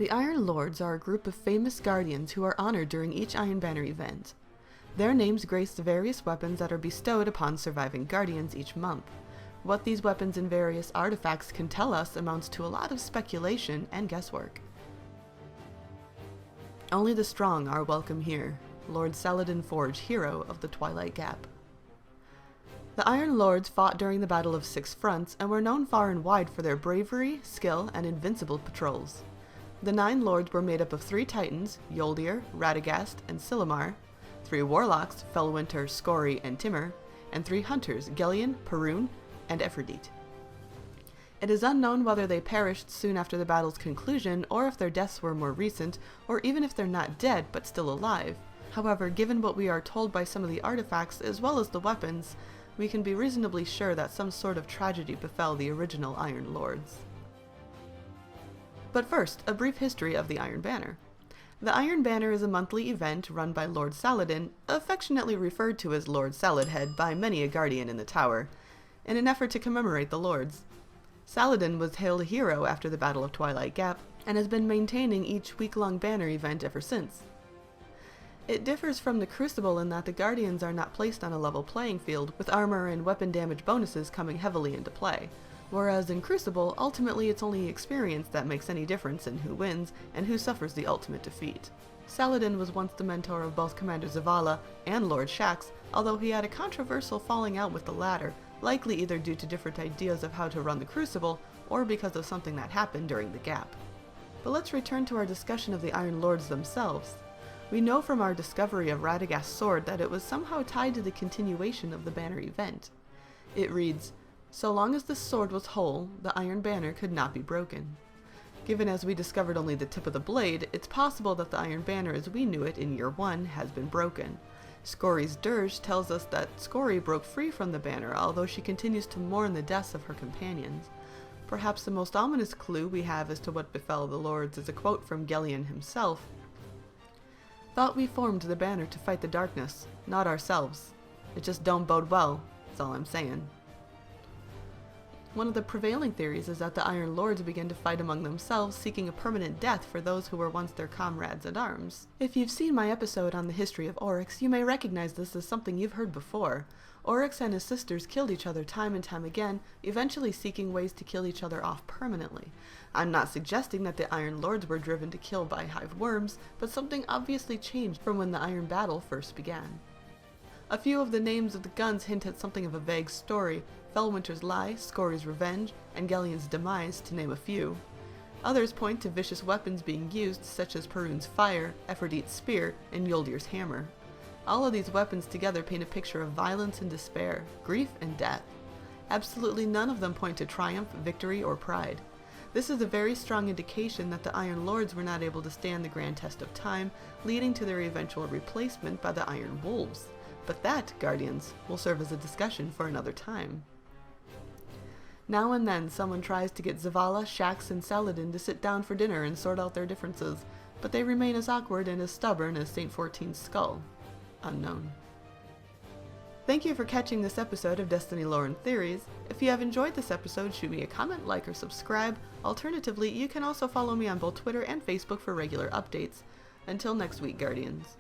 The Iron Lords are a group of famous guardians who are honored during each Iron Banner event. Their names grace the various weapons that are bestowed upon surviving guardians each month. What these weapons and various artifacts can tell us amounts to a lot of speculation and guesswork. Only the strong are welcome here. Lord Saladin Forge, hero of the Twilight Gap. The Iron Lords fought during the Battle of Six Fronts and were known far and wide for their bravery, skill, and invincible patrols. The 9 Lords were made up of 3 Titans, Yoldir, Radagast, and Silumar, 3 Warlocks, Felwinter, Scory, and Timur, and 3 Hunters, Gellion, Perun, and Ephrodite. It is unknown whether they perished soon after the battle's conclusion, or if their deaths were more recent, or even if they're not dead but still alive. However, given what we are told by some of the artifacts as well as the weapons, we can be reasonably sure that some sort of tragedy befell the original Iron Lords. But first, a brief history of the Iron Banner. The Iron Banner is a monthly event run by Lord Saladin, affectionately referred to as Lord Saladhead by many a guardian in the tower, in an effort to commemorate the Lords. Saladin was hailed a hero after the Battle of Twilight Gap, and has been maintaining each week-long banner event ever since. It differs from the Crucible in that the Guardians are not placed on a level playing field, with armor and weapon damage bonuses coming heavily into play. Whereas in Crucible, ultimately it's only experience that makes any difference in who wins and who suffers the ultimate defeat. Saladin was once the mentor of both Commander Zavala and Lord Shaxx, although he had a controversial falling out with the latter, likely either due to different ideas of how to run the Crucible, or because of something that happened during the gap. But let's return to our discussion of the Iron Lords themselves. We know from our discovery of Radagast's sword that it was somehow tied to the continuation of the banner event. It reads, "So long as this sword was whole, the Iron Banner could not be broken." Given as we discovered only the tip of the blade, it's possible that the Iron Banner as we knew it in Year 1 has been broken. Scory's dirge tells us that Scory broke free from the banner, although she continues to mourn the deaths of her companions. Perhaps the most ominous clue we have as to what befell the Lords is a quote from Gellion himself. "Thought we formed the banner to fight the darkness, not ourselves. It just don't bode well, that's all I'm saying." One of the prevailing theories is that the Iron Lords began to fight among themselves, seeking a permanent death for those who were once their comrades at arms. If you've seen my episode on the history of Oryx, you may recognize this as something you've heard before. Oryx and his sisters killed each other time and time again, eventually seeking ways to kill each other off permanently. I'm not suggesting that the Iron Lords were driven to kill by hive worms, but something obviously changed from when the Iron Battle first began. A few of the names of the guns hint at something of a vague story: Felwinter's Lie, Scory's Revenge, and Gellion's Demise, to name a few. Others point to vicious weapons being used, such as Perun's Fire, Ephrodite's Spear, and Yoldir's Hammer. All of these weapons together paint a picture of violence and despair, grief and death. Absolutely none of them point to triumph, victory, or pride. This is a very strong indication that the Iron Lords were not able to stand the grand test of time, leading to their eventual replacement by the Iron Wolves. But that, Guardians, will serve as a discussion for another time. Now and then someone tries to get Zavala, Shaxx, and Saladin to sit down for dinner and sort out their differences, but they remain as awkward and as stubborn as St. 14's skull. Unknown. Thank you for catching this episode of Destiny Lore and Theories. If you have enjoyed this episode, shoot me a comment, like, or subscribe. Alternatively, you can also follow me on both Twitter and Facebook for regular updates. Until next week, Guardians.